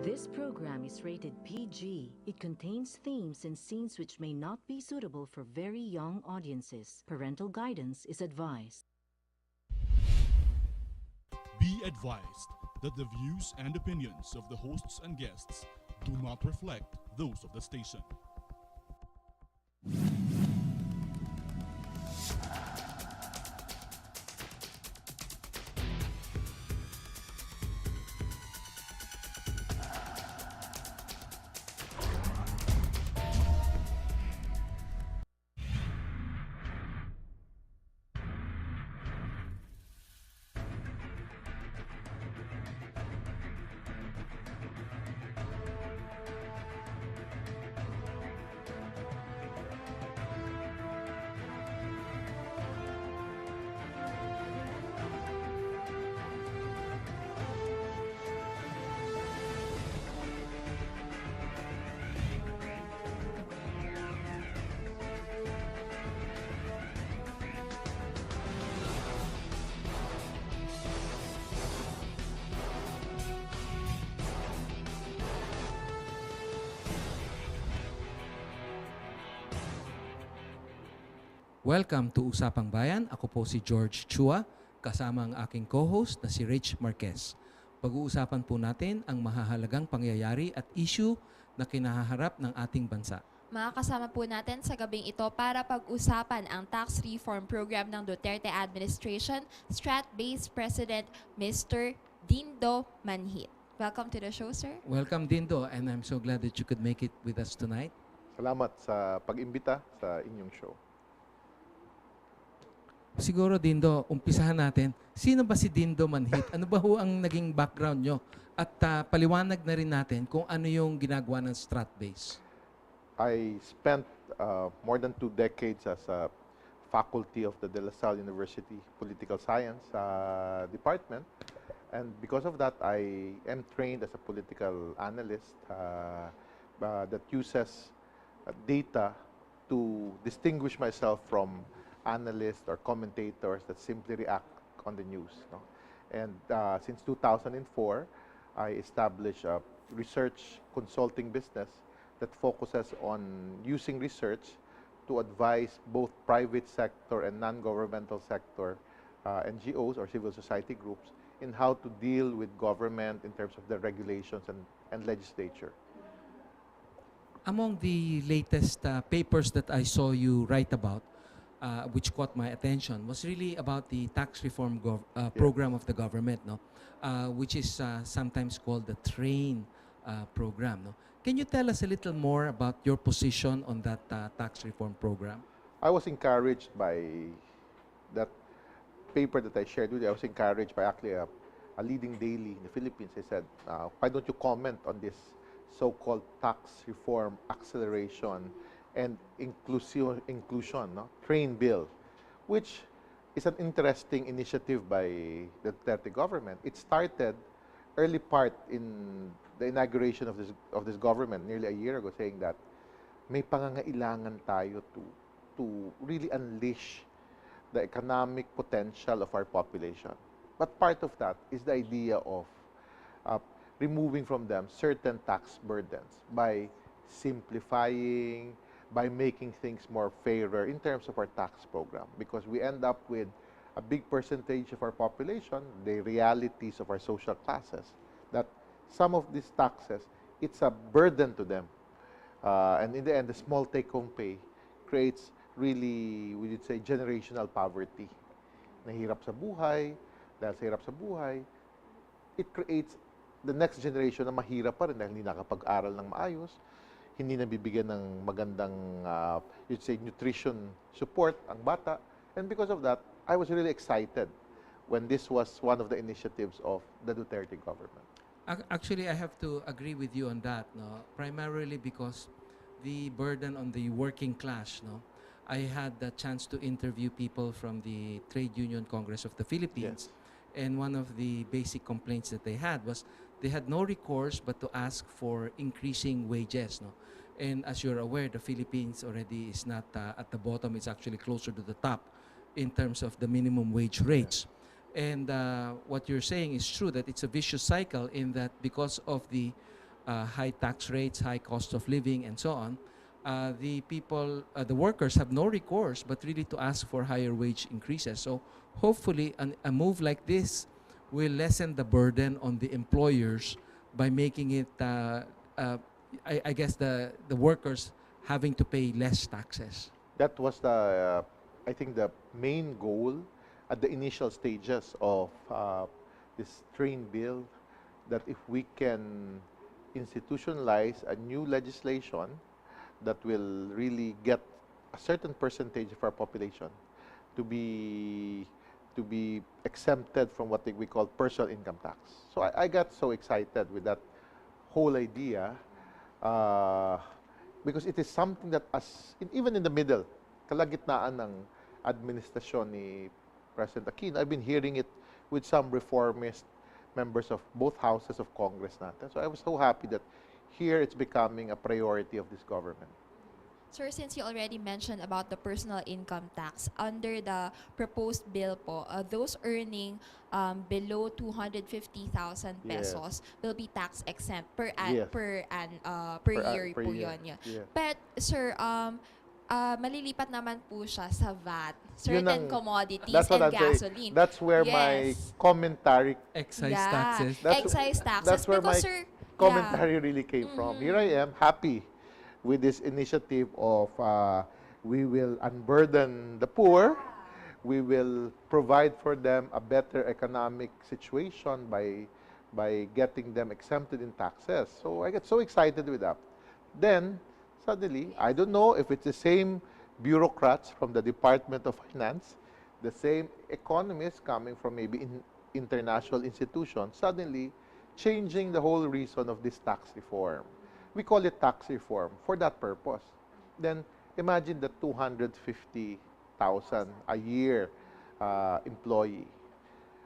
This program is rated PG. It contains themes and scenes which may not be suitable for very young audiences. Parental guidance is advised. Be advised that the views and opinions of the hosts and guests do not reflect those of the station. Welcome to Usapang Bayan. Ako po si George Chua, kasama ang aking co-host na si Rich Marquez. Pag-uusapan po natin ang mahahalagang pangyayari at issue na kinahaharap ng ating bansa. Makakasama po natin sa gabing ito para pag-usapan ang tax reform program ng Duterte administration, Stratbase President Mr. Dindo Manhit. Welcome to the show, sir. Welcome, Dindo, and I'm so glad that you could make it with us tonight. Salamat sa pag-imbita sa inyong show. Siguro, Dindo, umpisahan natin. Sino ba si Dindo Manhit? Ano ba ho ang naging background nyo? At paliwanag na rin natin kung ano yung ginagawa ng Stratbase. I spent more than 2 decades as a faculty of the De La Salle University Political Science Department. And because of that, I am trained as a political analyst that uses data to distinguish myself from analysts or commentators that simply react on the news. No? And since 2004, I established a research consulting business that focuses on using research to advise both private sector and non-governmental sector NGOs or civil society groups in how to deal with government in terms of the regulations and legislature. Among the latest papers that I saw you write about, which caught my attention, was really about the tax reform program of the government, no? Which is sometimes called the TRAIN program. No? Can you tell us a little more about your position on that tax reform program? I was encouraged by that paper that I shared with you. I was encouraged by actually a leading daily in the Philippines. I said, why don't you comment on this so-called tax reform acceleration and inclusion, no? TRAIN bill, which is an interesting initiative by the Duterte government. It started early part in the inauguration of this government nearly a year ago, saying that may pangangailangan tayo to really unleash the economic potential of our population. But part of that is the idea of removing from them certain tax burdens by simplifying, by making things more fairer in terms of our tax program, because we end up with a big percentage of our population, the realities of our social classes, that some of these taxes, it's a burden to them. And in the end, the small take-home pay creates really, we would say, generational poverty. Nahirap sa buhay, dahil sa hirap sa buhay, it creates the next generation na mahirap pa rin dahil hindi nakapag-aral ng maayos, hindi nabibigyan ng magandang, you'd say, nutrition support ang bata. And because of that, I was really excited when this was one of the initiatives of the Duterte government. Actually, I have to agree with you on that, no? Primarily because the burden on the working class, no? I had the chance to interview people from the Trade Union Congress of the Philippines. Yes. And one of the basic complaints that they had was they had no recourse but to ask for increasing wages, no? And as you're aware, the Philippines already is not at the bottom, it's actually closer to the top in terms of the minimum wage rates. And what you're saying is true, that it's a vicious cycle in that because of the high tax rates, high cost of living, and so on, the workers have no recourse but really to ask for higher wage increases. So hopefully a move like this will lessen the burden on the employers by making it, I guess, the workers having to pay less taxes. That was I think, the main goal at the initial stages of this train bill, that if we can institutionalize a new legislation that will really get a certain percentage of our population to be exempted from what we call personal income tax. So I got so excited with that whole idea because it is something that even in the middle, kalagitnaan ng administrasyon ni President Aquino, I've been hearing it with some reformist members of both houses of Congress natin. So I was so happy that here it's becoming a priority of this government. Sir, since you already mentioned about the personal income tax, under the proposed bill po, those earning below 250,000 pesos will be tax exempt per Yes. per year po yun. Yeah. Yeah. But sir, malilipat naman po siya sa VAT, Yun certain ang- commodities That's what and I'm saying. gasoline. That's where my Yes. commentary Excise Yeah. taxes. Excise taxes. That's where because my sir, commentary really came from. Here I am, happy with this initiative of we will unburden the poor, we will provide for them a better economic situation by getting them exempted in taxes. So I get so excited with that. Then, suddenly, I don't know if it's the same bureaucrats from the Department of Finance, the same economists coming from maybe international institutions, suddenly changing the whole reason of this tax reform. We call it tax reform for that purpose. Then imagine the 250,000 a year employee.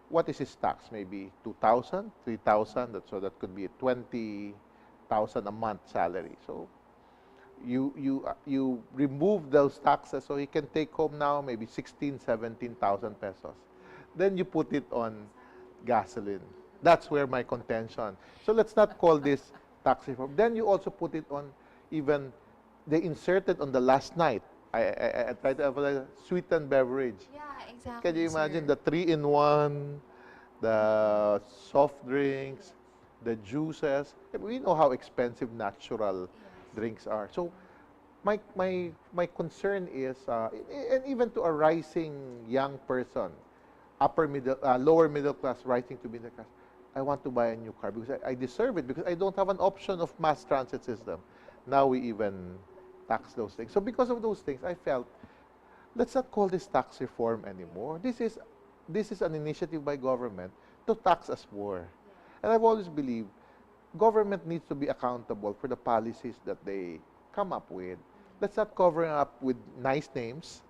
What is his tax? Maybe 2,000, 3,000. So that could be 20,000 a month salary. So you remove those taxes so he can take home now maybe 16, 17,000 pesos. Then you put it on gasoline. That's where my contention. So let's not call this tax reform. Then you also put it on even, they inserted on the last night. I tried to avoid sweetened beverage. yeah, exactly. Can you imagine sir. the 3-in-1, the soft drinks, the juices? We know how expensive natural drinks are. So my concern is, and even to a rising young person, lower middle class rising to middle class, I want to buy a new car because I deserve it, because I don't have an option of mass transit system. Now we even tax those things. So because of those things, I felt, let's not call this tax reform anymore. This is an initiative by government to tax us more. And I've always believed government needs to be accountable for the policies that they come up with. Let's not cover it up with nice names,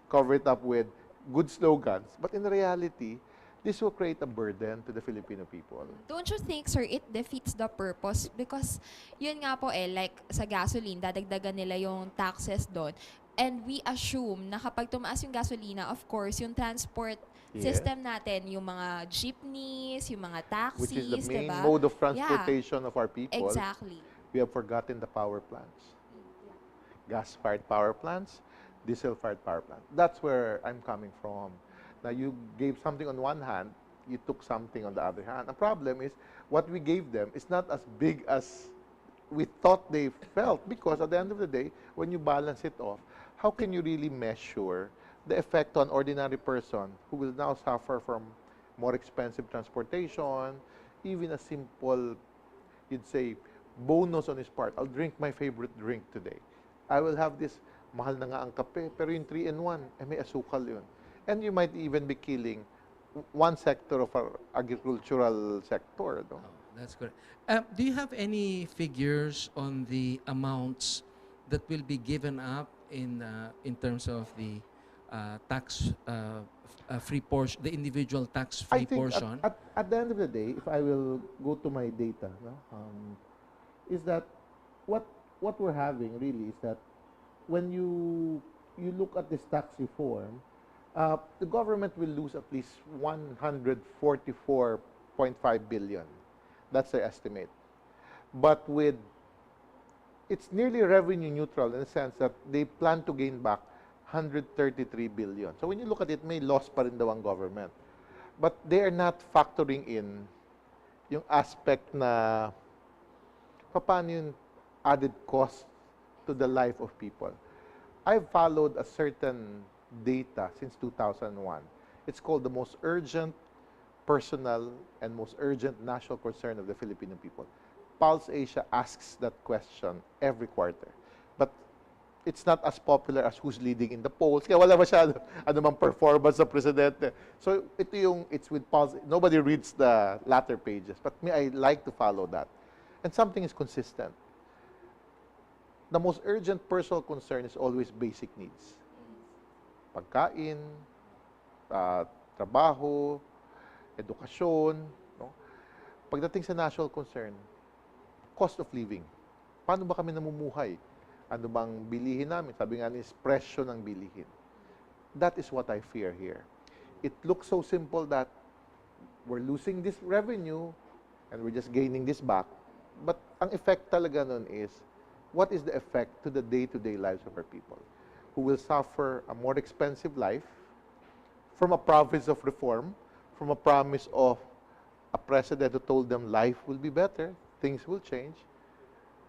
cover it up with good slogans, but in reality, this will create a burden to the Filipino people. Don't you think, sir, it defeats the purpose? Because yun nga po like sa gasoline, dadagdagan nila yung taxes doon. And we assume na kapag tumaas yung gasolina, of course, yung transport system natin, yung mga jeepneys, yung mga taxis, Which is the main diba? mode of transportation of our people. Exactly. We have forgotten the power plants. Gas-fired power plants, diesel-fired power plants. That's where I'm coming from. Now, you gave something on one hand, you took something on the other hand. The problem is, what we gave them is not as big as we thought they felt, because at the end of the day, when you balance it off, how can you really measure the effect on ordinary person who will now suffer from more expensive transportation, even a simple, you'd say, bonus on his part. I'll drink my favorite drink today. I will have this, mahal na nga ang kape, pero yung 3-in-1, may asukal yun. And you might even be killing one sector of our agricultural sector. No? Oh, that's correct. Do you have any figures on the amounts that will be given up in terms of the tax free portion, the individual tax I free think portion? at the end of the day, if I will go to my data, no, is that what we're having really is that when you look at this tax reform, the government will lose at least 144.5 billion. That's the estimate. but it's nearly revenue neutral in the sense that they plan to gain back 133 billion. So when you look at it, may loss pa rin daw ang government. But they are not factoring in yung aspect na paano yung added cost to the life of people. I've followed a certain data since 2001. It's called the most urgent personal and most urgent national concern of the Filipino people. Pulse Asia asks that question every quarter. But it's not as popular as who's leading in the polls. Kaya wala masyado anumang performance sa presidente. So it's with Pulse. Nobody reads the latter pages. But me, I like to follow that. And something is consistent. The most urgent personal concern is always basic needs. Pagkain, trabaho, edukasyon. No? Pagdating sa national concern, cost of living. Paano ba kami namumuhay? Ano bang bilihin namin? Sabi nga is presyo ng bilihin. That is what I fear here. It looks so simple that we're losing this revenue and we're just gaining this back. But ang effect talaga nun is, what is the effect to the day-to-day lives of our people who will suffer a more expensive life from a promise of reform, from a promise of a president who told them life will be better, things will change,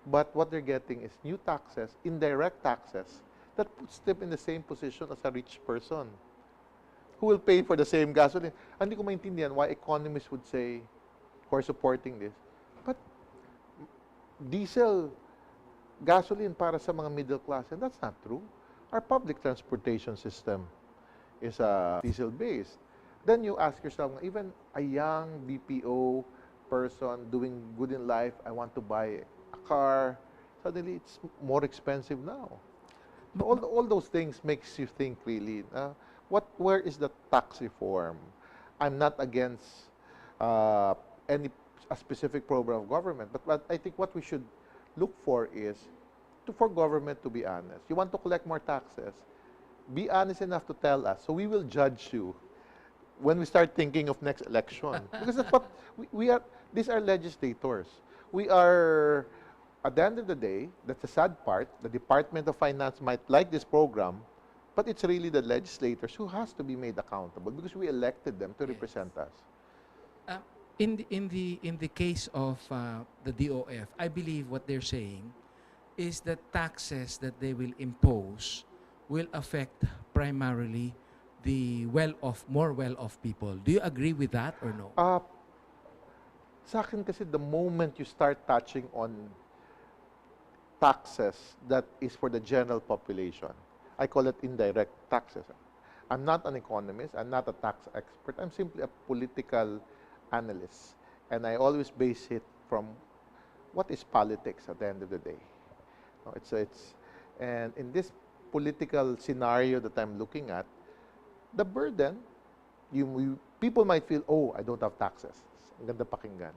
but what they're getting is new taxes, indirect taxes, that puts them in the same position as a rich person who will pay for the same gasoline. Hindi ko maintindihan why economists would say, who are supporting this, but diesel, gasoline para sa mga middle class, and that's not true. Our public transportation system is diesel-based. Then you ask yourself, even a young BPO person doing good in life, I want to buy a car, suddenly it's more expensive now. So all those things makes you think really, where is the tax reform? I'm not against a specific program of government, but I think what we should look for is for government to be honest. You want to collect more taxes, be honest enough to tell us, so we will judge you when we start thinking of next election. Because that's what we are. These are legislators. We are, at the end of the day, that's the sad part. The Department of Finance might like this program, but it's really the legislators who has to be made accountable because we elected them to represent us. In the case of the DOF, I believe what they're saying is that taxes that they will impose will affect primarily the more well-off people. Do you agree with that or no? Sa akin kasi the moment you start touching on taxes that is for the general population, I call it indirect taxes. I'm not an economist, I'm not a tax expert, I'm simply a political analyst. And I always base it from what is politics at the end of the day. No, and in this political scenario that I'm looking at, the burden, people might feel, oh, I don't have taxes. Ang ganda pakinggan.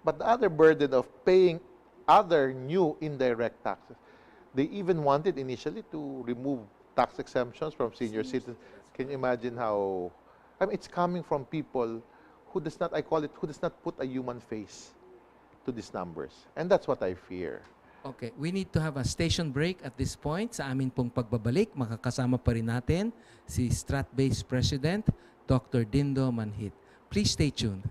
But the other burden of paying other new indirect taxes, they even wanted initially to remove tax exemptions from senior citizens. Can you imagine how, it's coming from people who does not, who does not put a human face to these numbers. And that's what I fear. Okay, we need to have a station break at this point. Sa amin pong pagbabalik, makakasama pa rin natin si Stratbase President, Dr. Dindo Manhit. Please stay tuned.